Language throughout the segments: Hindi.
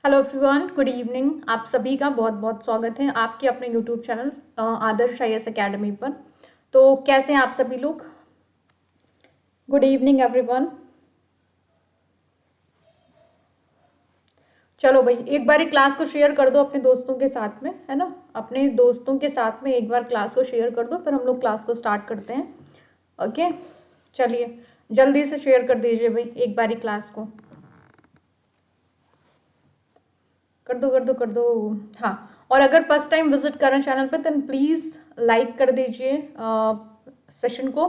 Hello everyone, good evening. आप सभी का बहुत बहुत स्वागत है आपके अपने यूट्यूब चैनल आदर्श आईएएस एकेडमी पर। तो कैसे हैं आप सभी लोग? Good evening everyone. चलो भाई, एक बार क्लास को शेयर कर दो अपने दोस्तों के साथ में, है ना। अपने दोस्तों के साथ में एक बार क्लास को शेयर कर दो, फिर हम लोग क्लास को स्टार्ट करते हैं। ओके, चलिए जल्दी से शेयर कर दीजिए भाई एक बारी क्लास को। कर दो कर दो कर दो। हाँ, और अगर फर्स्ट टाइम विजिट करें चैनल पे तो प्लीज लाइक कर दीजिए सेशन को।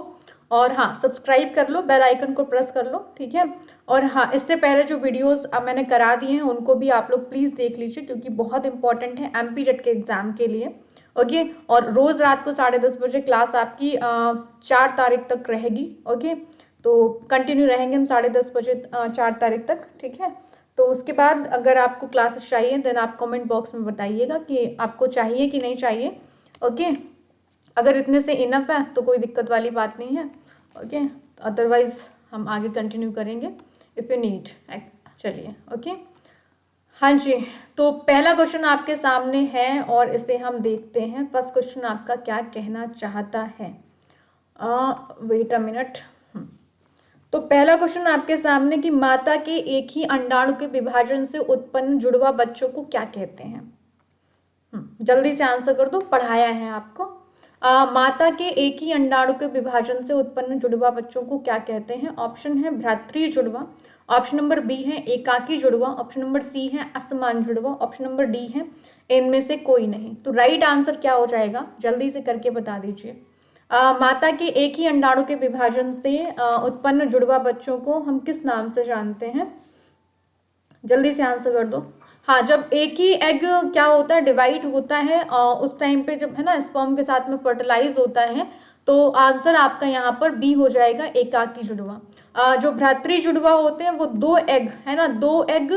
और हाँ, सब्सक्राइब कर लो, बेल आइकन को प्रेस कर लो, ठीक है। और हाँ, इससे पहले जो वीडियोस मैंने करा दिए हैं उनको भी आप लोग प्लीज देख लीजिए, क्योंकि बहुत इंपॉर्टेंट है एमपी जेड के एग्जाम के लिए। ओके, और रोज रात को 10:30 बजे क्लास आपकी 4 तारीख तक रहेगी। ओके, तो कंटिन्यू रहेंगे हम 10:30 बजे 4 तारीख तक, ठीक है। तो उसके बाद अगर आपको क्लासेस चाहिए देन आप कमेंट बॉक्स में बताइएगा कि आपको चाहिए कि नहीं चाहिए। ओके, अगर इतने से इनफ है तो कोई दिक्कत वाली बात नहीं है। ओके, अदरवाइज हम आगे कंटिन्यू करेंगे इफ यू नीड। चलिए, ओके। हाँ जी, तो पहला क्वेश्चन आपके सामने है और इसे हम देखते हैं। फर्स्ट क्वेश्चन आपका क्या कहना चाहता है? Wait a minute. तो पहला क्वेश्चन आपके सामने कि माता के एक ही अंडाणु के विभाजन से उत्पन्न जुड़वा बच्चों को क्या कहते हैं? जल्दी से आंसर कर दो, पढ़ाया है आपको। माता के एक ही अंडाणु के विभाजन से उत्पन्न जुड़वा बच्चों को क्या कहते हैं? ऑप्शन है भ्रातृ जुड़वा, ऑप्शन नंबर बी है एकाकी जुड़वा, ऑप्शन नंबर सी है असमान जुड़वा, ऑप्शन नंबर डी है इनमें से कोई नहीं। तो राइट आंसर क्या हो जाएगा, जल्दी से करके बता दीजिए। माता के एक ही अंडाणु के विभाजन से उत्पन्न जुड़वा बच्चों को हम किस नाम से जानते हैं? जल्दी से आंसर कर दो। हाँ, जब एक ही एग क्या होता है, डिवाइड होता है उस टाइम पे, जब है ना स्पर्म के साथ में फर्टिलाइज होता है, तो आंसर आपका यहाँ पर बी हो जाएगा, एकाकी जुड़वा। जो भ्रातृ जुड़वा होते हैं वो दो एग, है ना, दो एग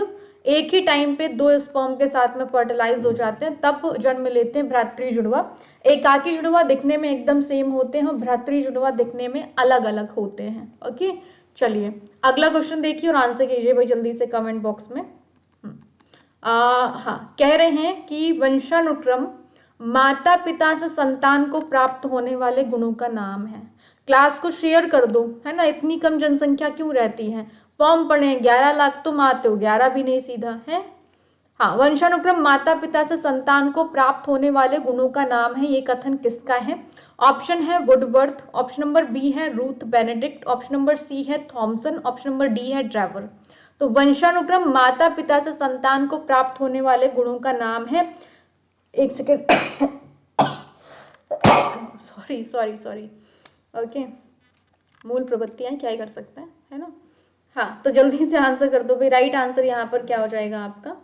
एक ही टाइम पे दो स्पर्म के साथ में फर्टिलाइज हो जाते हैं, तब जन्म लेते हैं भ्रातृ जुड़वा। एकाकी जुड़वा दिखने में एकदम सेम होते हैं और भ्रातृ जुड़वा दिखने में अलग अलग होते हैं। ओके, चलिए अगला क्वेश्चन देखिए और आंसर कीजिए भाई जल्दी से कमेंट बॉक्स में। हाँ, कह रहे हैं कि वंशानुक्रम माता पिता से संतान को प्राप्त होने वाले गुणों का नाम है। क्लास को शेयर कर दो, है ना, इतनी कम जनसंख्या क्यों रहती है। फॉर्म पढ़े 11 लाख तुम आते हो, 11 भी नहीं सीधा है। हाँ, वंशानुक्रम माता पिता से संतान को प्राप्त होने वाले गुणों का नाम है, ये कथन किसका है? ऑप्शन है वुडवर्थ, ऑप्शन नंबर बी है Ruth Benedict, option number C है थॉमसन, ऑप्शन नंबर डी है ड्राइवर। तो वंशानुक्रम माता पिता से संतान को प्राप्त होने वाले गुणों का नाम है, एक second, sorry sorry sorry. Okay, मूल प्रवृत्तियां क्या ही कर सकते हैं, है ना। हाँ, तो जल्दी से आंसर कर दो भाई, राइट आंसर यहाँ पर क्या हो जाएगा आपका?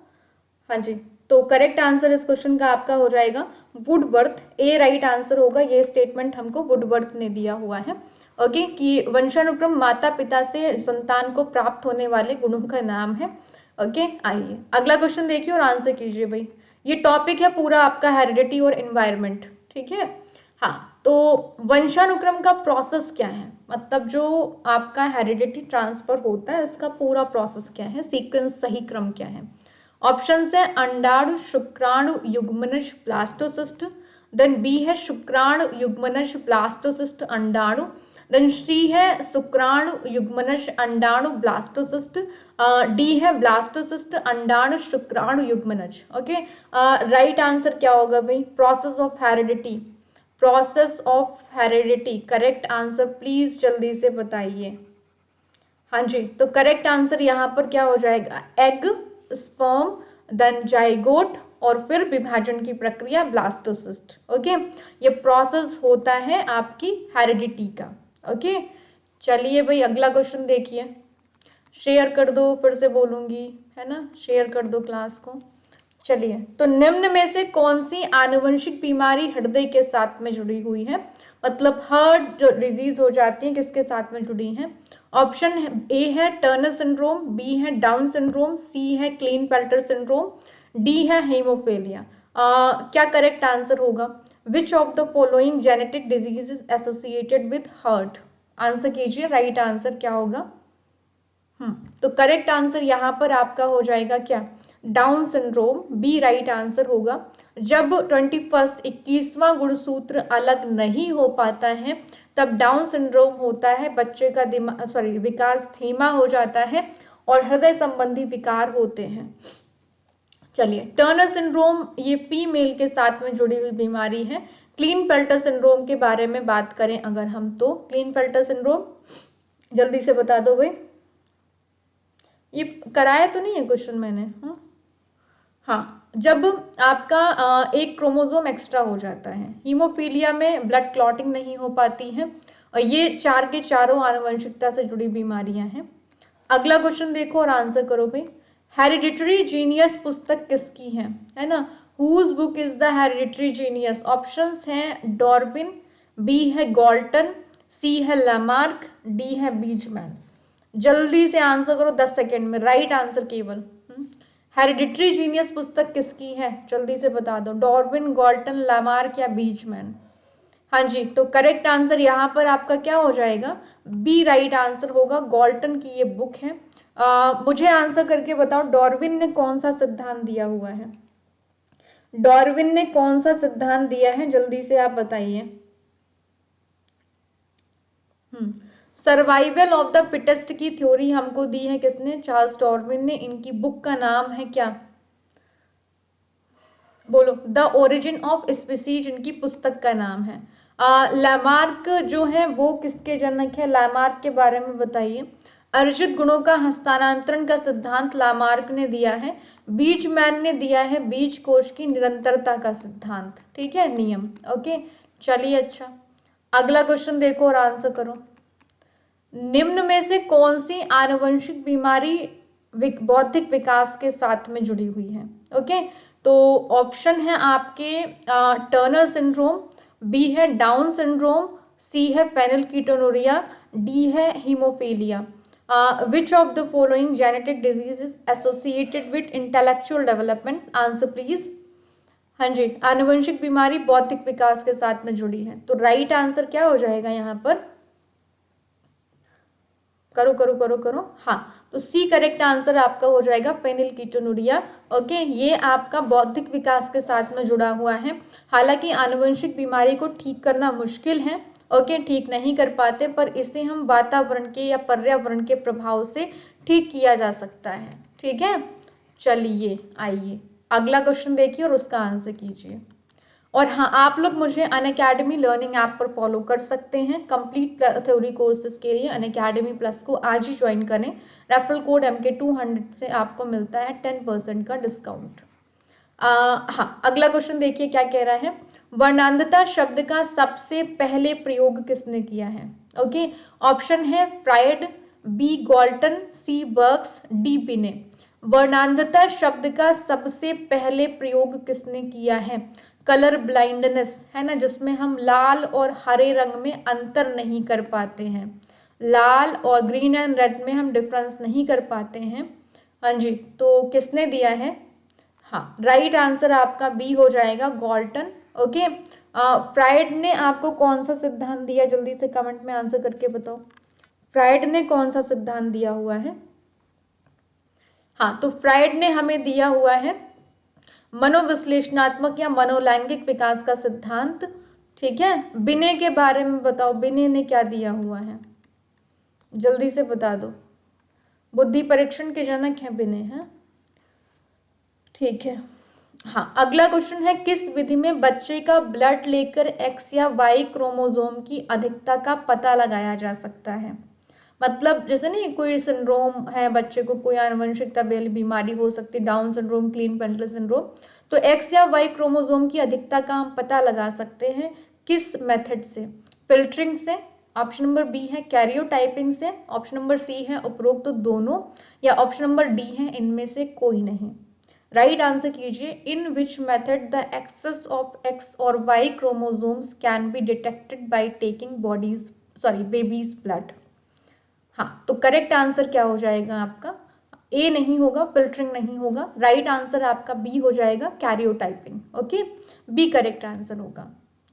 हाँ जी, तो करेक्ट आंसर इस क्वेश्चन का आपका हो जाएगा वुडवर्थ, ए राइट आंसर होगा। ये स्टेटमेंट हमको वुडवर्थ ने दिया हुआ है। ओके, कि वंशानुक्रम माता पिता से संतान को प्राप्त होने वाले गुणों का नाम है। ओके, आइए अगला क्वेश्चन देखिए और आंसर कीजिए भाई। ये टॉपिक है पूरा आपका हेरिडिटी और एनवायरमेंट, ठीक है। हाँ, तो वंशानुक्रम का प्रोसेस क्या है, मतलब जो आपका हेरिडिटी ट्रांसफर होता है इसका पूरा प्रोसेस क्या है, सीक्वेंस सही क्रम क्या है? ऑप्शन है अंडाणु शुक्राणु युग्मनज ब्लास्टोसिस्ट, देन बी है शुक्राणु युग्मनज ब्लास्टोसिस्ट अंडाणु, देन सी है शुक्राणु युग्मनज अंडाणु ब्लास्टोसिस्ट, डी है ब्लास्टोसिस्ट अंडाणु शुक्राणु युग्मनज। ओके, राइट आंसर क्या होगा भाई? Process of heredity, process of heredity correct answer, please जल्दी से बताइए। हाँ जी, तो करेक्ट आंसर यहाँ पर क्या हो जाएगा? एग, स्पर्म, देन जाइगोट और फिर विभाजन की प्रक्रिया ब्लास्टोसिस्ट। ओके, ये प्रोसेस होता है आपकी हेरिडिटी का। ओके, चलिए भाई अगला क्वेश्चन देखिए। शेयर कर दो, फिर से बोलूंगी, है ना, शेयर कर दो क्लास को। चलिए, तो निम्न में से कौन सी आनुवंशिक बीमारी हृदय के साथ में जुड़ी हुई है, मतलब हार्ट जो डिजीज हो जाती है किसके साथ में जुड़ी है? ऑप्शन ए है टर्नर सिंड्रोम, बी है डाउन सिंड्रोम, सी है क्लीन पेल्टर सिंड्रोम, डी है हेमोफेलिया। क्या करेक्ट आंसर होगा? Which of the following genetic disease is associated with heart? Answer कीजिए, राइट आंसर क्या होगा? तो करेक्ट आंसर यहाँ पर आपका हो जाएगा क्या, Down syndrome, B right answer होगा। जब 21वां गुणसूत्र अलग नहीं हो पाता है तब डाउन सिंड्रोम होता है, बच्चे का विकास धीमा हो जाता है और हृदय संबंधी विकार होते हैं। चलिए, टर्नर सिंड्रोम ये फीमेल के साथ में जुड़ी हुई बीमारी है। क्लीनफेल्टर सिंड्रोम के बारे में बात करें अगर हम, तो क्लीनफेल्टर सिंड्रोम जल्दी से बता दो भाई, ये कराया तो नहीं है क्वेश्चन मैंने? हाँ, जब आपका एक क्रोमोसोम एक्स्ट्रा हो जाता है, हीमोफीलिया में ब्लड क्लॉटिंग नहीं हो पाती है, और ये चार के चारों आनुवंशिकता से जुड़ी बीमारियां हैं। अगला क्वेश्चन देखो और आंसर करो भाई। हेरिडिटरी जीनियस पुस्तक किसकी है ना? Whose book is the hereditary genius? Options हैं डार्विन, बी है गॉल्टन, सी है लैमार्क, डी है बीजमैन। जल्दी से आंसर करो 10 सेकेंड में, राइट आंसर केवल। हेरिडिटरी जीनियस पुस्तक किसकी है, जल्दी से बता दो, डार्विन, गॉल्टन, लैमार्क या बीजमैन? हाँ जी, तो करेक्ट आंसर यहाँ पर आपका क्या हो जाएगा, बी राइट आंसर होगा, गॉल्टन की ये बुक है। मुझे आंसर करके बताओ, डार्विन ने कौन सा सिद्धांत दिया हुआ है? डार्विन ने कौन सा सिद्धांत दिया है, जल्दी से आप बताइए। सर्वाइवल ऑफ द फिटेस्ट की थ्योरी हमको दी है किसने? चार्ल्स डार्विन ने। इनकी बुक का नाम है क्या, बोलो? द ओरिजिन ऑफ स्पीसीज इनकी पुस्तक का नाम है। लैमार्क जो है वो किसके जनक है, लैमार्क के बारे में बताइए। अर्जित गुणों का हस्तांतरण का सिद्धांत लैमार्क ने दिया है। बीजमैन ने दिया है बीज कोश की निरंतरता का सिद्धांत, ठीक है, नियम। ओके, चलिए, अच्छा अगला क्वेश्चन देखो और आंसर करो। निम्न में से कौन सी आनुवंशिक बीमारी बौद्धिक विकास के साथ में जुड़ी हुई है? ओके, तो ऑप्शन है आपके टर्नर सिंड्रोम, बी है डाउन सिंड्रोम, सी है फेनिलकीटोनुरिया, डी है haemophilia. Which of the following genetic disease is associated with intellectual development? Answer please. हाँ जी, आनुवंशिक बीमारी बौद्धिक विकास के साथ में जुड़ी है, तो राइट आंसर क्या हो जाएगा यहाँ पर? करो करो करो करो, हाँ, तो सी करेक्ट आंसर आपका हो जाएगा, फेनिलकीटोनुरिया। ओके, ये आपका बौद्धिक विकास के साथ में जुड़ा हुआ है। हालांकि आनुवंशिक बीमारी को ठीक करना मुश्किल है, ओके, ठीक नहीं कर पाते, पर इसे हम वातावरण के या पर्यावरण के प्रभाव से ठीक किया जा सकता है, ठीक है। चलिए, आइए अगला क्वेश्चन देखिए और उसका आंसर कीजिए। और हाँ, आप लोग मुझे अनअकैडमी लर्निंग ऐप पर फॉलो कर सकते हैं। कंप्लीट थ्योरी कोर्सेज के लिए अनअकैडमी प्लस को आज ही ज्वाइन करें। रेफरल कोड MK200 से आपको मिलता है 10% का डिस्काउंट। हाँ, अगला क्वेश्चन देखिए क्या कह रहा है। वर्णांधता शब्द का सबसे पहले प्रयोग किसने किया है? ओके, ऑप्शन है फ्रायड, बी गॉल्टन, सी बर्क्स, डी बिने। वर्णांधता शब्द का सबसे पहले प्रयोग किसने किया है? कलर ब्लाइंडनेस है ना, जिसमें हम लाल और हरे रंग में अंतर नहीं कर पाते हैं, लाल और ग्रीन एंड रेड में हम डिफरेंस नहीं कर पाते हैं। हाँ जी, तो किसने दिया है? हाँ, राइट आंसर आपका बी हो जाएगा, गॉल्टन। ओके, फ्रायड ने आपको कौन सा सिद्धांत दिया, जल्दी से कमेंट में आंसर करके बताओ। फ्रायड ने कौन सा सिद्धांत दिया हुआ है? हाँ, तो फ्रायड ने हमें दिया हुआ है मनोविश्लेषणात्मक या मनोलैंगिक विकास का सिद्धांत, ठीक है। बिने के बारे में बताओ, बिने ने क्या दिया हुआ है, जल्दी से बता दो। बुद्धि परीक्षण के जनक हैं बिने, हैं, ठीक है। हाँ, अगला क्वेश्चन है, किस विधि में बच्चे का ब्लड लेकर एक्स या वाई क्रोमोसोम की अधिकता का पता लगाया जा सकता है? मतलब जैसे नहीं, कोई सिंड्रोम है बच्चे को, कोई आनुवंशिकता बीमारी हो सकती है, डाउन सिंड्रोम, क्लीनफेल्टर सिंड्रोम, तो एक्स या वाई क्रोमोसोम की अधिकता का हम पता लगा सकते हैं किस मेथड से? फिल्टरिंग से, ऑप्शन नंबर बी है कैरियोटाइपिंग से, ऑप्शन नंबर सी है उपरोक्त तो दोनों, या ऑप्शन नंबर डी है इनमें से कोई नहीं। राइट आंसर कीजिए। In which method the excess of X or Y chromosomes can be detected by taking babies blood? हाँ, तो करेक्ट आंसर क्या हो जाएगा आपका? ए नहीं होगा, फिल्टरिंग नहीं होगा, राइट आंसर आपका बी हो जाएगा, karyotyping. Okay, B correct answer होगा।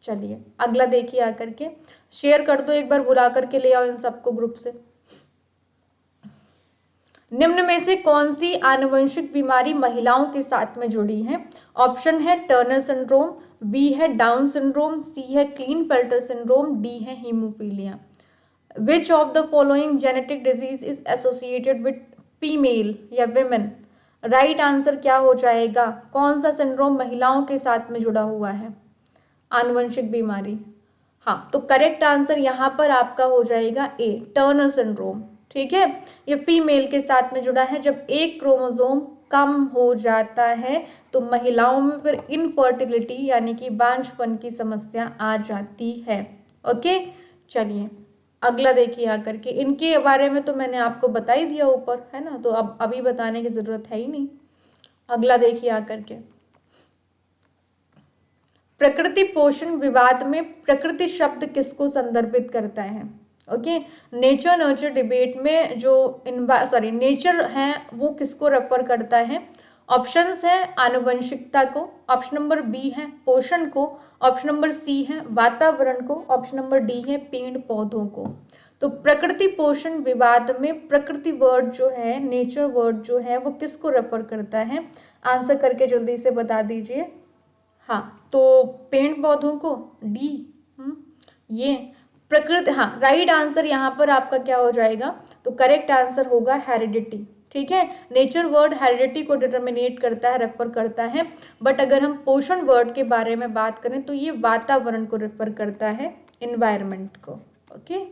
चलिए अगला देखिए आकर के, शेयर कर दो एक बार, बुला करके ले आओ इन सबको ग्रुप से। निम्न में से कौन सी आनुवंशिक बीमारी महिलाओं के साथ में जुड़ी है? ऑप्शन है टर्नर सिंड्रोम, बी है डाउन सिंड्रोम, सी है क्लीनफेल्टर सिंड्रोम, डी है haemophilia. Which of the following genetic disease is associated with female या विमेन? राइट आंसर क्या हो जाएगा? कौन सा सिंड्रोम महिलाओं के साथ में जुड़ा हुआ है? आनुवंशिक बीमारी। हाँ, तो करेक्ट आंसर यहाँ पर आपका हो जाएगा ए, टर्नर सिंड्रोम। ठीक है, ये फीमेल के साथ में जुड़ा है। जब एक क्रोमोसोम कम हो जाता है तो महिलाओं में फिर इनफर्टिलिटी यानी कि बांझपन की समस्या आ जाती है। ओके, चलिए अगला देखिए आकर के। इनके बारे में तो मैंने आपको बता ही दिया ऊपर, है ना, तो अब अभी बताने की जरूरत है ही नहीं। अगला देखिए आकर के। प्रकृति पोषण विवाद में प्रकृति शब्द किसको संदर्भित करता है? ओके, नेचर नर्चर डिबेट में जो नेचर है वो किसको रेफर करता है? ऑप्शंस है आनुवंशिकता को, ऑप्शन नंबर बी है पोषण को, ऑप्शन नंबर सी है वातावरण को, ऑप्शन नंबर डी है पेड़ पौधों को। तो प्रकृति पोषण विवाद में प्रकृति वर्ड जो है, नेचर वर्ड जो है, वो किसको रेफर करता है? आंसर करके जल्दी से बता दीजिए। हाँ, तो पेड़ पौधों को, डी। ये प्रकृति, हाँ राइट आंसर यहाँ पर आपका क्या हो जाएगा? तो करेक्ट आंसर होगा हेरिडिटी। ठीक है, नेचर वर्ड हेरिडिटी को डिटर्मिनेट करता है, रेफर करता है, बट अगर हम पोषण वर्ड के बारे में बात करें तो ये वातावरण को रेफर करता है, इन्वायरमेंट को। ओके,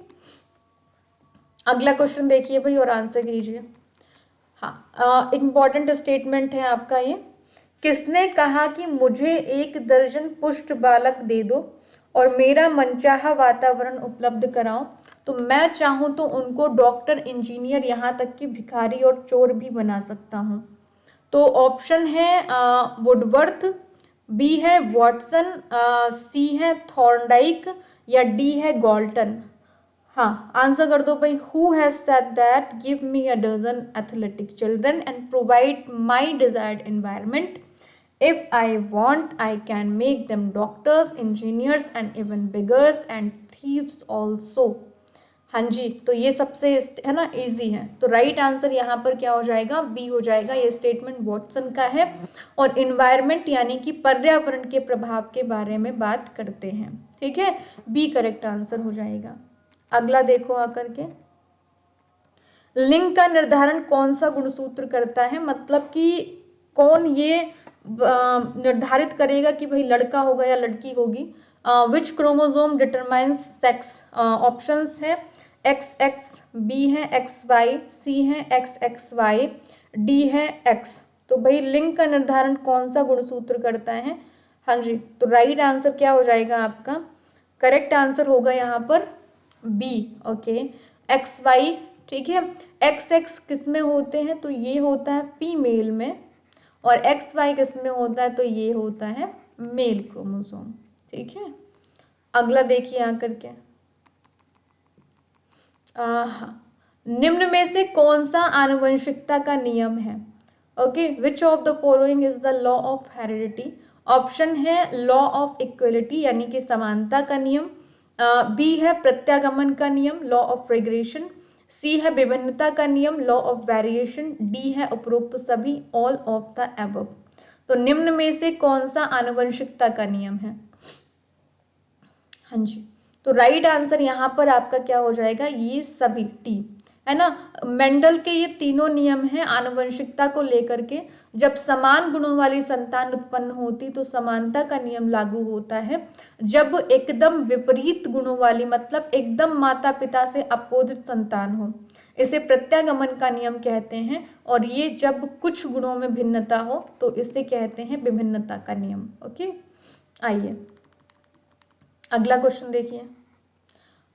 अगला क्वेश्चन देखिए भाई और आंसर कीजिए। हाँ, इंपॉर्टेंट स्टेटमेंट है आपका ये। किसने कहा कि मुझे 1 दर्जन पुष्ट बालक दे दो और मेरा मनचाहा वातावरण उपलब्ध कराओ तो मैं चाहूं तो उनको डॉक्टर, इंजीनियर, यहाँ तक कि भिखारी और चोर भी बना सकता हूं? तो ऑप्शन है वुडवर्थ, बी है वॉटसन, सी है थॉर्नडाइक या डी है गॉल्टन। हाँ, आंसर कर दो भाई। Who has said that give me a dozen athletic children and provide my desired environment, if I want I can make them doctors, engineers and even beggars and thieves also. हाँ जी, तो ये सबसे है ना इजी है, तो राइट आंसर यहाँ पर क्या हो जाएगा? बी हो जाएगा। ये स्टेटमेंट वॉटसन का है और इन्वायरमेंट यानी कि पर्यावरण के प्रभाव के बारे में बात करते हैं। ठीक है, बी करेक्ट आंसर हो जाएगा। अगला देखो आकर के, लिंग का निर्धारण कौन सा गुणसूत्र करता है? मतलब कि कौन ये निर्धारित करेगा कि भाई लड़का होगा या लड़की होगी? विच क्रोमोसोम डिटरमाइंस सेक्स? ऑप्शंस है XX, बी है XY, सी है XXY, डी है X। तो भाई लिंग का निर्धारण कौन सा गुणसूत्र करता है? हाँ जी, तो राइट आंसर क्या हो जाएगा आपका? करेक्ट आंसर होगा यहाँ पर बी। Okay, XY। ठीक है, XX किस में होते हैं? तो ये होता है फीमेल में, और XY किस में होता है? तो ये होता है मेल क्रोमोसोम। ठीक है, अगला देखिए आकर के। निम्न में से कौन सा आनुवंशिकता का नियम है? Okay, which of the following is the law of heredity? Option है लॉ ऑफ इक्वलिटी यानी कि समानता का नियम, बी है प्रत्यागमन का नियम, लॉ ऑफ रिग्रेशन, सी है विभिन्नता का नियम, लॉ ऑफ वेरिएशन, डी है उपरोक्त सभी, ऑल ऑफ द अबव। तो निम्न में से कौन सा आनुवंशिकता का नियम है? हाँ जी, तो राइट आंसर यहाँ पर आपका क्या हो जाएगा? ये सभी, टी, है ना। मेंडल के ये तीनों नियम हैं आनुवंशिकता को लेकर के। जब समान गुणों वाली संतान उत्पन्न होती तो समानता का नियम लागू होता है। जब एकदम विपरीत गुणों वाली, मतलब एकदम माता पिता से अपोजिट संतान हो, इसे प्रत्यागमन का नियम कहते हैं। और ये जब कुछ गुणों में भिन्नता हो तो इसे कहते हैं विभिन्नता का नियम। ओके, आइए अगला क्वेश्चन देखिए।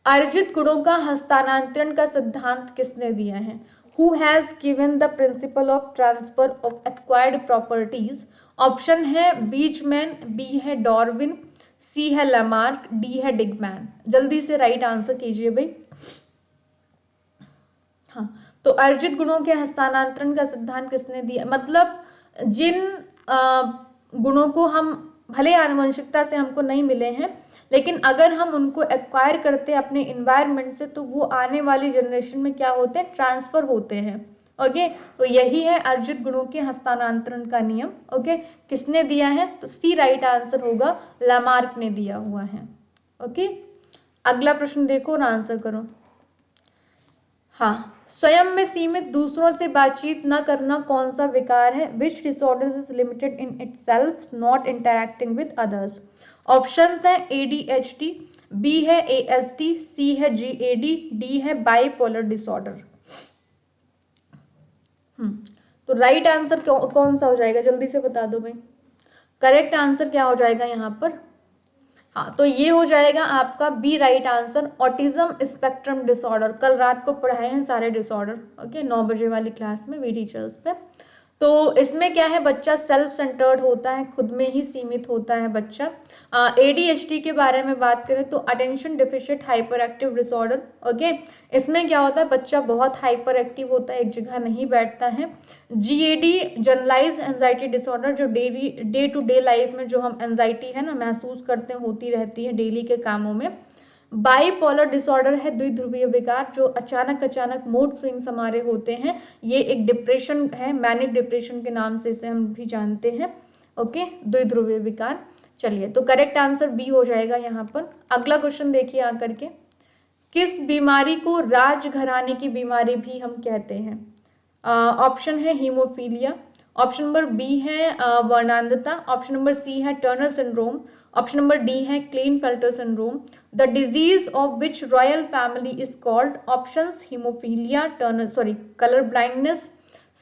अर्जित गुणों का हस्तांतरण का सिद्धांत किसने दिया है? Who has given the principle of transfer of acquired properties? Option है बीचमैन, बी है डार्विन, सी है लमार्क, डी है डिगमैन। जल्दी से राइट आंसर कीजिए भाई। हाँ, तो अर्जित गुणों के हस्तांतरण का सिद्धांत किसने दिया? मतलब जिन गुणों को हम भले आनुवंशिकता से हमको नहीं मिले हैं, लेकिन अगर हम उनको एक्वायर करते हैं अपने इन्वायरमेंट से तो वो आने वाली जनरेशन में क्या होते हैं? ट्रांसफर होते हैं, ओके, तो यही है अर्जित गुणों के हस्तांतरण का नियम। ओके, किसने दिया है? तो सी राइट आंसर होगा, लामार्क ने दिया हुआ है। ओके, अगला प्रश्न देखो और आंसर करो। हाँ, स्वयं में सीमित दूसरों से बातचीत न करना कौन सा विकार है? Which disorder is limited in itself, not interacting with others? Options हैं ADHD, बी है ASD, सी है GAD, डी है बाइपोलर डिसऑर्डर। तो राइट आंसर कौन सा हो जाएगा? जल्दी से बता दो भाई। करेक्ट आंसर क्या हो जाएगा यहाँ पर? हाँ, तो ये हो जाएगा आपका B right answer, autism spectrum disorder. कल रात को पढ़ाए हैं सारे डिसऑर्डर, ओके, 9 बजे वाली क्लास में वी टीचर्स पे। तो इसमें क्या है, बच्चा सेल्फ सेंटर्ड होता है, खुद में ही सीमित होता है बच्चा। ADHD के बारे में बात करें तो attention deficient hyper active disorder. Okay, इसमें क्या होता है, बच्चा बहुत हाइपर एक्टिव होता है, एक जगह नहीं बैठता है। GAD जनरलाइज एंजाइटी डिसऑर्डर, जो daily day to day life में जो हम एंजाइटी है ना महसूस करते हैं, होती रहती है डेली के कामों में। बाइपोलर डिसऑर्डर है द्विध्रुवीय विकार, जो अचानक अचानक मूड स्विंग्स हमारे होते हैं। ये एक डिप्रेशन है, मैनिक डिप्रेशन के नाम से इसे हम भी जानते हैं। ओके, द्विध्रुवीय विकार। चलिए, तो करेक्ट आंसर बी हो जाएगा यहाँ पर। अगला क्वेश्चन देखिए आकर के, किस बीमारी को राजघराने की बीमारी भी हम कहते हैं? ऑप्शन है हीमोफीलिया, ऑप्शन नंबर बी है वर्णांधता, ऑप्शन नंबर सी है Turner syndrome, option number D है Klinefelter syndrome. The disease of which royal family is called? Options haemophilia, Turner sorry colour blindness,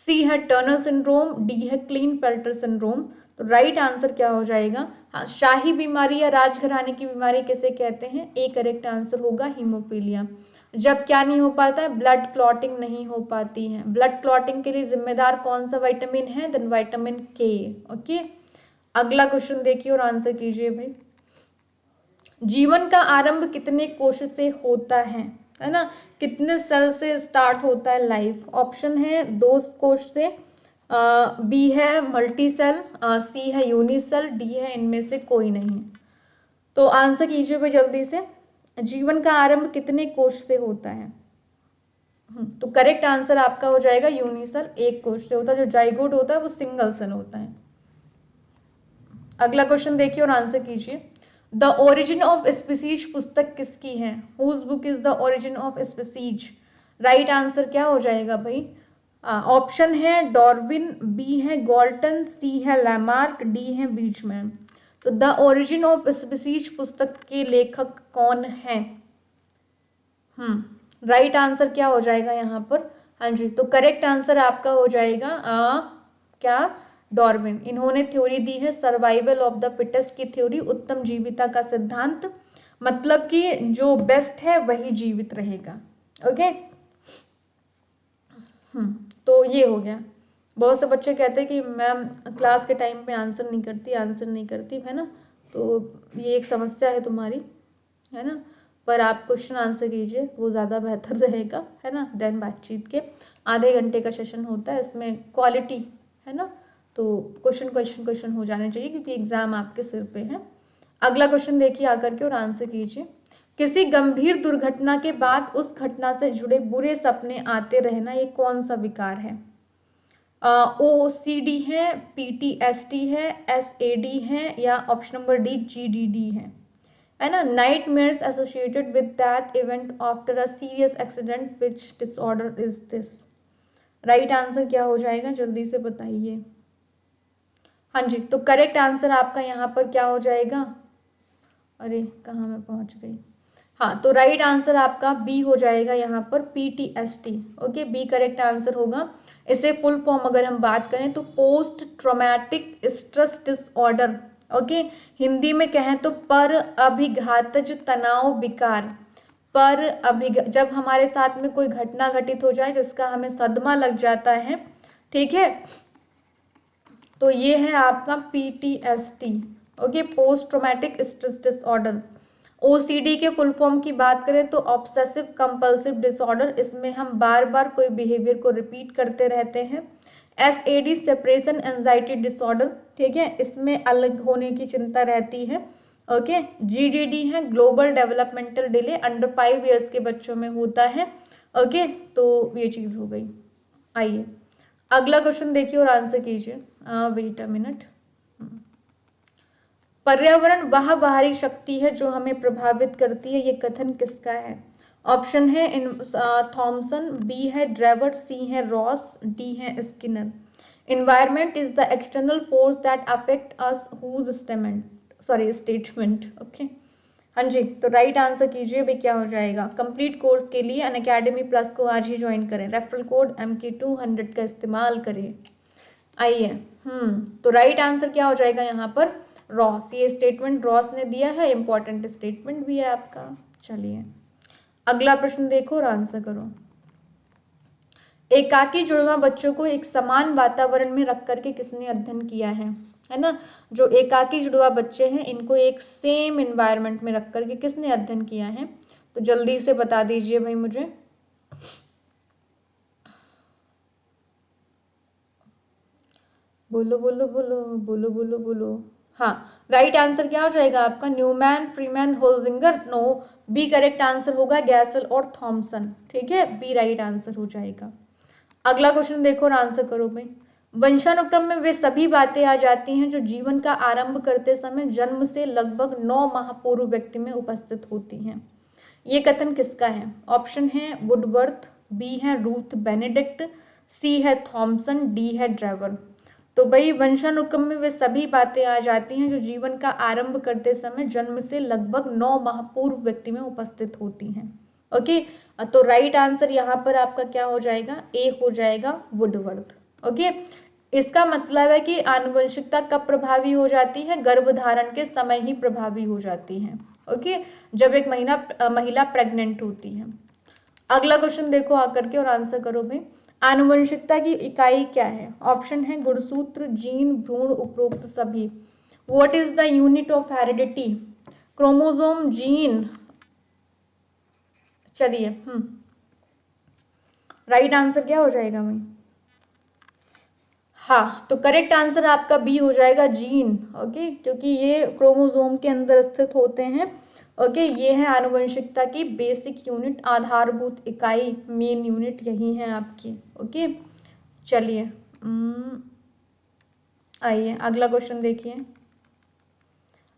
C है टर्नर सिंड्रोम, डी है क्लीनफेल्टर सिंड्रोम। तो राइट आंसर क्या हो जाएगा? हाँ, शाही बीमारी या राजघराने की बीमारी किसे कहते हैं? ए करेक्ट आंसर होगा हीमोफीलिया। जब क्या नहीं हो पाता है? ब्लड क्लॉटिंग नहीं हो पाती है। ब्लड क्लॉटिंग के लिए जिम्मेदार कौन सा विटामिन है? देन विटामिन के। ओके, अगला क्वेश्चन देखिए और आंसर कीजिए भाई। जीवन का आरंभ कितने कोश से होता है ना? कितने सेल से स्टार्ट होता है लाइफ? ऑप्शन है 2 कोश से, बी है मल्टी सेल, सी है यूनिसेल, डी है इनमें से कोई नहीं। तो आंसर कीजिए भाई जल्दी से, जीवन का आरंभ कितने कोश से होता है? तो करेक्ट आंसर आपका हो जाएगा यूनिसेल, एक कोश से होता है। जो जाइगोट होता है वो सिंगल सेल होता है। अगला क्वेश्चन देखिए और आंसर कीजिए। द ओरिजिन ऑफ स्पीसीज पुस्तक किसकी है? Whose book is the origin of species? Right answer क्या हो जाएगा भाई? ऑप्शन है डार्विन, बी है गॉल्टन, सी है लैमार्क, डी है बीचमैन। तो द ओरिजिन ऑफ स्पीसीज पुस्तक के लेखक कौन है? राइट आंसर क्या हो जाएगा यहाँ पर? हाँ जी, तो करेक्ट आंसर आपका हो जाएगा क्या? डार्विन। इन्होंने थ्योरी दी है सर्वाइवल ऑफ द फिटेस्ट की थ्योरी, उत्तम जीविता का सिद्धांत, मतलब कि जो बेस्ट है वही जीवित रहेगा। ओके, तो ये हो गया। बहुत से बच्चे कहते हैं कि मैम क्लास के टाइम पे आंसर नहीं करती है ना, तो ये एक समस्या है तुम्हारी, है ना। पर आप क्वेश्चन आंसर कीजिए, वो ज़्यादा बेहतर रहेगा, है ना, देन बातचीत के। आधे घंटे का सेशन होता है, इसमें क्वालिटी है ना, तो क्वेश्चन हो जाने चाहिए, क्योंकि एग्जाम आपके सिर पे है। अगला क्वेश्चन देखिए आकर के और आंसर कीजिए। किसी गंभीर दुर्घटना के बाद उस घटना से जुड़े बुरे सपने आते रहना, ये कौन सा विकार है? OCD है, PTSD है, SAD है, या ऑप्शन नंबर डी GDD है ना। Nightmares associated with that event after a serious accident, which disorder is this? Right answer क्या हो जाएगा? जल्दी से बताइए। हाँ जी, तो करेक्ट आंसर आपका यहाँ पर क्या हो जाएगा? अरे कहाँ मैं पहुंच गई? हाँ, तो राइट आंसर आपका बी हो जाएगा यहाँ पर, PTSD। Okay, B correct answer होगा। इसे फुल फॉर्म अगर हम बात करें तो post traumatic stress disorder. Okay, Hindi में कहें तो पर अभिघातज तनाव विकार। जब हमारे साथ में कोई घटना घटित हो जाए जिसका हमें सदमा लग जाता है, ठीक है, तो ये है आपका PTSD। Okay, post traumatic stress disorder. OCD के फुल फॉर्म की बात करें तो ऑब्सेसिव कंपल्सिव डिसऑर्डर, इसमें हम बार बार कोई बिहेवियर को रिपीट करते रहते हैं। SAD सेपरेशन एंजाइटी डिसऑर्डर, ठीक है, इसमें अलग होने की चिंता रहती है। ओके, GDD है global developmental delay, under 5 years के बच्चों में होता है। ओके, तो ये चीज हो गई। आइए अगला क्वेश्चन देखिए और आंसर कीजिए। Wait a minute. पर्यावरण वह बाहरी शक्ति है जो हमें प्रभावित करती है, ये कथन किसका है? ऑप्शन है थॉमसन, बी है ड्रेवर, सी है रॉस, डी है Skinner. Environment is the external force that affect us whose statement okay. हाँ जी, तो राइट आंसर कीजिए भाई, क्या हो जाएगा? कंप्लीट कोर्स के लिए अनअकैडमी प्लस को आज ही ज्वाइन करें, रेफरल कोड MK200 का इस्तेमाल करें। आइए तो राइट आंसर क्या हो जाएगा यहाँ पर? रॉस। ये स्टेटमेंट रॉस ने दिया है, इंपॉर्टेंट स्टेटमेंट भी है आपका। चलिए अगला प्रश्न देखो और आंसर करो। एकाकी जुड़वा बच्चों को एक समान वातावरण में रख करके किसने अध्ययन किया है ना? जो एकाकी जुड़वा बच्चे हैं इनको एक सेम एनवायरनमेंट में रख करके किसने अध्ययन किया है? तो जल्दी से बता दीजिए भाई मुझे। बोलो बोलो बोलो बोलो बोलो बोलो। हाँ, राइट आंसर क्या हो जाएगा आपका? Newman, Freeman, Holzinger. No, B correct answer होगा, गैसल और थॉमसन। ठीक है, बी राइट आंसर हो जाएगा। अगला क्वेश्चन देखो और आंसर करो भाई। वंशानुक्रम में वे सभी बातें आ जाती हैं जो जीवन का आरंभ करते समय जन्म से लगभग 9 माह पूर्व व्यक्ति में उपस्थित होती हैं, ये कथन किसका है? ऑप्शन है वुडवर्थ, बी है रूथ बेनेडिक्ट, सी है थॉमसन, डी है ड्रेवर। तो भाई वंशानुक्रम में वे सभी बातें आ जाती हैं जो जीवन का आरंभ करते समय जन्म से लगभग 9 माह पूर्व व्यक्ति में उपस्थित होती हैं। ओके, तो राइट आंसर यहाँ पर आपका क्या हो जाएगा? ए हो जाएगा, वुडवर्थ। ओके, इसका मतलब है कि आनुवंशिकता कब प्रभावी हो जाती है? गर्भधारण के समय ही प्रभावी हो जाती है। ओके, जब एक महिला प्रेग्नेंट होती है। अगला क्वेश्चन देखो आकर के और आंसर करो भाई। आनुवंशिकता की इकाई क्या है? ऑप्शन है गुणसूत्र, जीन, भ्रूण, उपरोक्त सभी। What is the unit of heredity? Chromosome, gene. चलिए राइट आंसर क्या हो जाएगा भाई? हाँ, तो करेक्ट आंसर आपका बी हो जाएगा, जीन। ओके, क्योंकि ये क्रोमोसोम के अंदर स्थित होते हैं। ओके, ये है आनुवंशिकता की बेसिक यूनिट, आधारभूत इकाई, मेन यूनिट यही है आपकी। ओके, चलिए आइए अगला क्वेश्चन देखिए।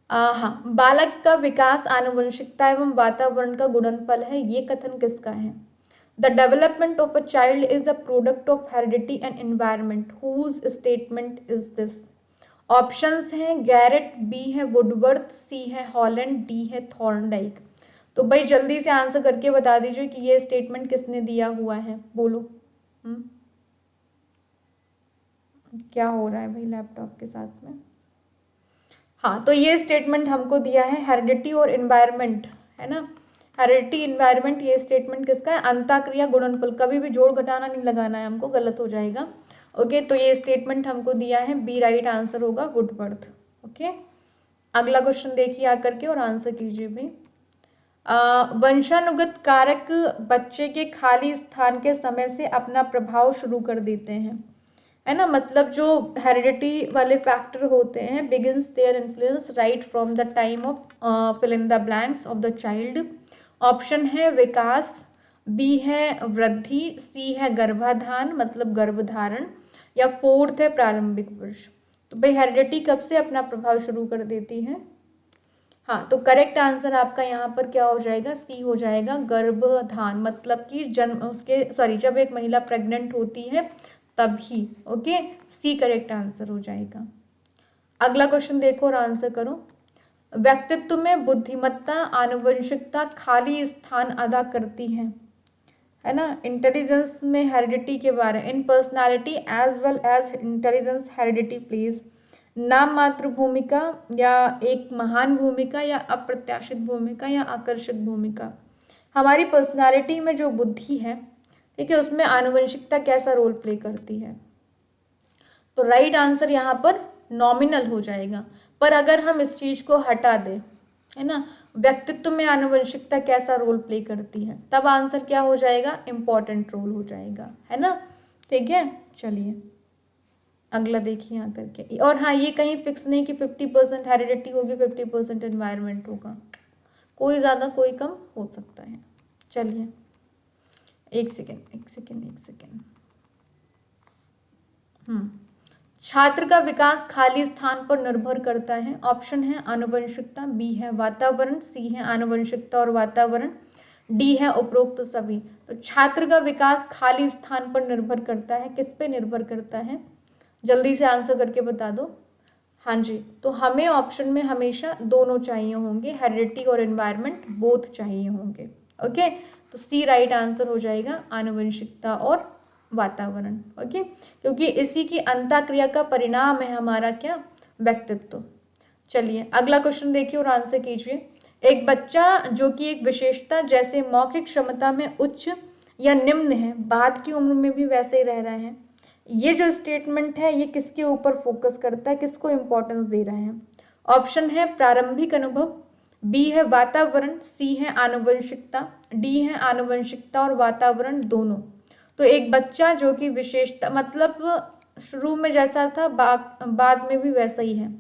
हाँ, बालक का विकास आनुवंशिकता एवं वातावरण का गुणनफल है, ये कथन किसका है? The development of a child is a product of heredity and environment. Whose statement is this? Options हैं गैरेट, बी है वुडवर्थ, सी है हॉलैंड, डी है थॉर्नडाइक। तो भाई जल्दी से आंसर करके बता दीजिए कि ये स्टेटमेंट किसने दिया हुआ है, बोलो। क्या हो रहा है भाई लैपटॉप के साथ में? हाँ, तो ये स्टेटमेंट हमको दिया है हेरिडिटी और एनवायरनमेंट, है ना? हेरिडिटी, एनवायरनमेंट, ये स्टेटमेंट किसका है? अंताक्रिया गुणनफल। कभी भी जोड़ घटाना नहीं लगाना है हमको, गलत हो जाएगा। ओके, तो ये स्टेटमेंट हमको दिया है, बी राइट आंसर होगा, वुडवर्थ। ओके, अगला क्वेश्चन देखिए आकर के और आंसर कीजिए भाई। वंशानुगत कारक बच्चे के खाली स्थान के समय से अपना प्रभाव शुरू कर देते हैं, है ना? मतलब जो हेरिडिटी वाले फैक्टर होते हैं begins their influence right from the time of fill in the blanks of the child. Option है विकास, बी है वृद्धि, सी है गर्भाधान मतलब गर्भधारण, या फोर्थ है प्रारंभिक वर्ष। तो भाई हेरिडिटी कब से अपना प्रभाव शुरू कर देती है? हाँ, तो करेक्ट आंसर आपका यहाँ पर क्या हो जाएगा? सी हो जाएगा, गर्भधान। मतलब कि जन्म उसके जब एक महिला प्रेग्नेंट होती है तभी। ओके, सी करेक्ट आंसर हो जाएगा। अगला क्वेश्चन देखो और आंसर करो। व्यक्तित्व में बुद्धिमत्ता आनुवंशिकता खाली स्थान अदा करती है ना? इंटेलिजेंस में हेरिडिटी के बारे, in personality as well as intelligence heredity plays नाम मात्र भूमिका, या एक महान भूमिका, या अप्रत्याशित भूमिका, या आकर्षक भूमिका। हमारी पर्सनालिटी में जो बुद्धि है, ठीक है, उसमें आनुवंशिकता कैसा रोल प्ले करती है? तो राइट आंसर यहाँ पर नॉमिनल हो जाएगा। पर अगर हम इस चीज को हटा दें, है ना, व्यक्तित्व में आनुवंशिकता कैसा रोल प्ले करती है, तब आंसर क्या हो जाएगा? इंपॉर्टेंट रोल हो जाएगा, है ना? ठीक है, चलिए अगला देखिए यहाँ करके। और हाँ, ये कहीं फिक्स नहीं कि 50% हेरिडिटी होगी 50% एनवायरनमेंट होगा, कोई ज़्यादा कोई कम हो सकता है। चलिए एक सेकेंड। छात्र का विकास खाली स्थान पर निर्भर करता है। ऑप्शन है आनुवंशिकता, बी है वातावरण, सी है आनुवंशिकता और वातावरण, डी है उपरोक्त सभी। तो छात्र का विकास खाली स्थान पर निर्भर करता है, किस पे निर्भर करता है? जल्दी से आंसर करके बता दो। हाँ जी, तो हमें ऑप्शन में हमेशा दोनों चाहिए होंगे, हेरिडिटी और एनवायरनमेंट बोथ चाहिए होंगे। ओके, तो सी राइट आंसर हो जाएगा, आनुवंशिकता और वातावरण। ओके, क्योंकि इसी की अंतःक्रिया का परिणाम है हमारा क्या? व्यक्तित्व। चलिए अगला क्वेश्चन देखिए और आंसर कीजिए। एक बच्चा जो कि एक विशेषता जैसे मौखिक क्षमता में उच्च या निम्न है, बाद की उम्र में भी वैसे ही रह रहा है। ये जो स्टेटमेंट है ये किसके ऊपर फोकस करता है, किसको इंपॉर्टेंस दे रहा है? ऑप्शन है प्रारंभिक अनुभव, बी है वातावरण, सी है आनुवंशिकता, डी है आनुवंशिकता और वातावरण दोनों। तो एक बच्चा जो कि विशेषता मतलब शुरू में जैसा था बाद में भी वैसा ही है।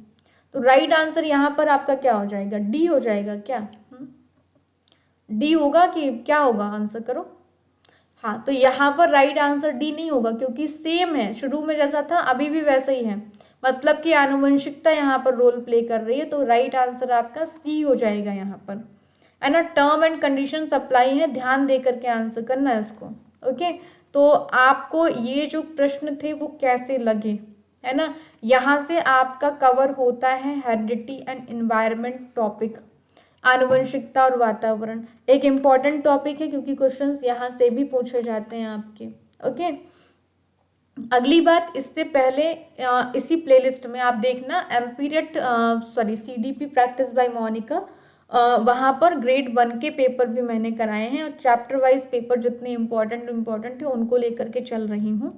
तो राइट आंसर यहाँ पर आपका क्या हो जाएगा? डी हो जाएगा क्या? डी होगा कि क्या होगा? आंसर करो। हाँ, तो यहाँ पर राइट आंसर डी नहीं होगा क्योंकि सेम है, शुरू में जैसा था अभी भी वैसा ही है, मतलब कि आनुवंशिकता यहाँ पर रोल प्ले कर रही है। तो राइट आंसर आपका सी हो जाएगा यहाँ पर, है ना। टर्म एंड कंडीशन अप्लाई है, ध्यान दे करके आंसर करना है इसको। ओके, तो आपको ये जो प्रश्न थे वो कैसे लगे, है ना? यहाँ से आपका कवर होता है हेरिडिटी एंड एनवायरनमेंट टॉपिक, आनुवंशिकता और वातावरण। एक इम्पॉर्टेंट टॉपिक है क्योंकि क्वेश्चंस यहाँ से भी पूछे जाते हैं आपके। ओके, अगली बात, इससे पहले इसी प्लेलिस्ट में आप देखना एमपीरियड सीडीपी प्रैक्टिस बाय मोनिका, वहाँ पर ग्रेड 1 के पेपर भी मैंने कराए हैं और चैप्टर वाइज पेपर जितने इम्पोर्टेंट है उनको लेकर के चल रही हूँ,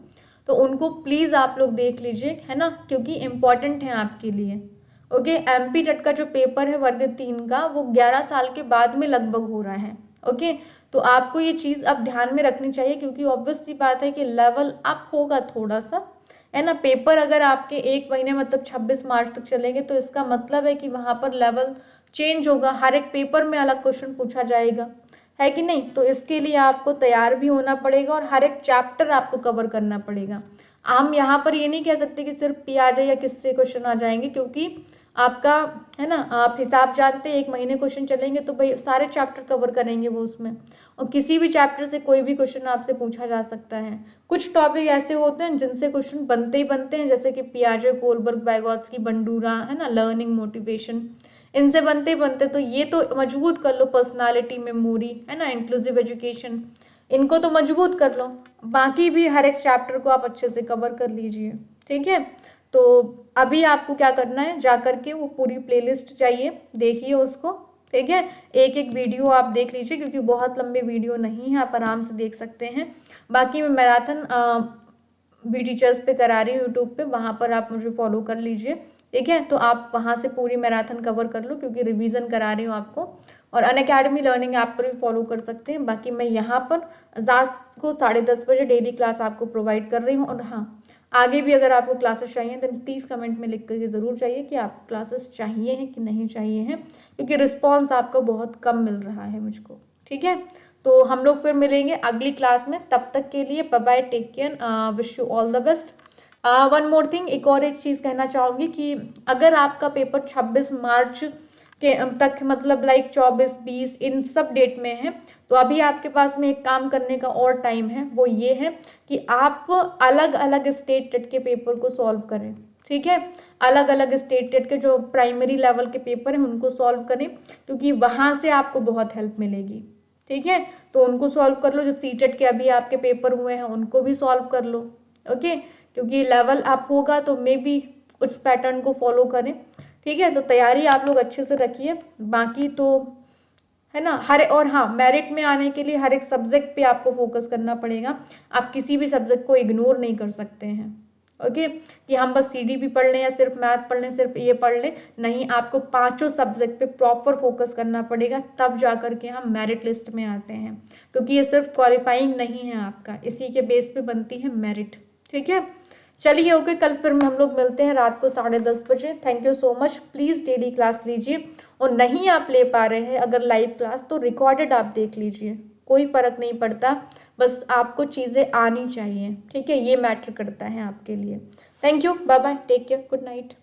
तो उनको प्लीज़ आप लोग देख लीजिए, है ना, क्योंकि इम्पॉर्टेंट है आपके लिए। ओके, एमपीरियड का जो पेपर है वर्ग 3 का वो 11 साल के बाद में लगभग हो रहा है। ओके, तो आपको ये चीज़ अब ध्यान में रखनी चाहिए क्योंकि ऑब्वियस सी बात है कि लेवल अप होगा थोड़ा सा, है ना। पेपर अगर आपके 1 महीने मतलब 26 मार्च तक चलेंगे तो इसका मतलब है कि वहाँ पर लेवल चेंज होगा, हर एक पेपर में अलग क्वेश्चन पूछा जाएगा, है कि नहीं। तो इसके लिए आपको तैयार भी होना पड़ेगा और हर एक चैप्टर आपको कवर करना पड़ेगा। हम यहाँ पर ये नहीं कह सकते कि सिर्फ पी आ जाए या किससे क्वेश्चन आ जाएंगे, क्योंकि आपका, है ना, आप हिसाब जानते हैं 1 महीने क्वेश्चन चलेंगे तो भाई सारे चैप्टर कवर करेंगे वो उसमें, और किसी भी चैप्टर से कोई भी क्वेश्चन आपसे पूछा जा सकता है। कुछ टॉपिक ऐसे होते हैं जिनसे क्वेश्चन बनते ही बनते हैं, जैसे कि पियाजे, कोलबर्ग, वाइगोत्स्की, बंडूरा, है ना, लर्निंग मोटिवेशन, इनसे बनते ही बनते। तो ये तो मजबूत कर लो, पर्सनालिटी, मेमोरी, है ना, इंक्लूसिव एजुकेशन, इनको तो मजबूत कर लो, बाकी भी हर एक चैप्टर को आप अच्छे से कवर कर लीजिए, ठीक है। तो अभी आपको क्या करना है, जाकर के वो पूरी प्लेलिस्ट चाहिए, देखिए उसको, ठीक है। एक एक वीडियो आप देख लीजिए क्योंकि बहुत लंबे वीडियो नहीं है, आप आराम से देख सकते हैं। बाकी मैं मैराथन बी टीचर्स पे करा रही हूँ यूट्यूब पे, वहाँ पर आप मुझे फॉलो कर लीजिए, ठीक है। तो आप वहाँ से पूरी मैराथन कवर कर लो क्योंकि रिवीजन करा रही हूँ आपको, और अनअकैडमी लर्निंग ऐप पर भी फॉलो कर सकते हैं। बाकी मैं यहाँ पर रात को 10:30 बजे डेली क्लास आपको प्रोवाइड कर रही हूँ। और हाँ, आगे भी अगर आपको क्लासेस चाहिए तो प्लीज़ कमेंट में लिख करके ज़रूर चाहिए कि आपको क्लासेस चाहिए हैं कि नहीं चाहिए हैं, क्योंकि रिस्पॉन्स आपका बहुत कम मिल रहा है मुझको, ठीक है। तो हम लोग फिर मिलेंगे अगली क्लास में, तब तक के लिए bye bye, take care, wish you all the best. One more thing, एक चीज़ कहना चाहूँगी कि अगर आपका पेपर 26 मार्च के तक मतलब लाइक 24, 20 इन सब डेट में है, तो अभी आपके पास में एक काम करने का और टाइम है, वो ये है कि आप अलग अलग स्टेट टेट के पेपर को सॉल्व करें, ठीक है। अलग अलग स्टेट टेट के जो प्राइमरी लेवल के पेपर हैं उनको सॉल्व करें, क्योंकि वहाँ से आपको बहुत हेल्प मिलेगी, ठीक है। तो उनको सॉल्व कर लो, जो सीटेट के अभी आपके पेपर हुए हैं उनको भी सॉल्व कर लो, ओके, क्योंकि लेवल अप होगा तो मे बी उस पैटर्न को फॉलो करें, ठीक है। तो तैयारी आप लोग अच्छे से रखिए, बाकी तो है ना, और हाँ, मेरिट में आने के लिए हर एक सब्जेक्ट पे आपको फोकस करना पड़ेगा, आप किसी भी सब्जेक्ट को इग्नोर नहीं कर सकते हैं, ओके, कि हम बस सीडीपी पढ़ लें या सिर्फ मैथ पढ़ लें, सिर्फ ये पढ़ लें, नहीं, आपको पांचों सब्जेक्ट पे प्रॉपर फोकस करना पड़ेगा, तब जा करके हम मेरिट लिस्ट में आते हैं, क्योंकि ये सिर्फ क्वालिफाइंग नहीं है आपका, इसी के बेस पे बनती है मेरिट, ठीक है। चलिए ओके, कल फिर हम लोग मिलते हैं रात को 10:30 बजे। Thank you so much. Please daily class लीजिए, और नहीं आप ले पा रहे हैं अगर लाइव क्लास तो रिकॉर्डेड आप देख लीजिए, कोई फ़र्क नहीं पड़ता, बस आपको चीज़ें आनी चाहिए, ठीक है, ये मैटर करता है आपके लिए। Thank you, bye bye, take care, good night.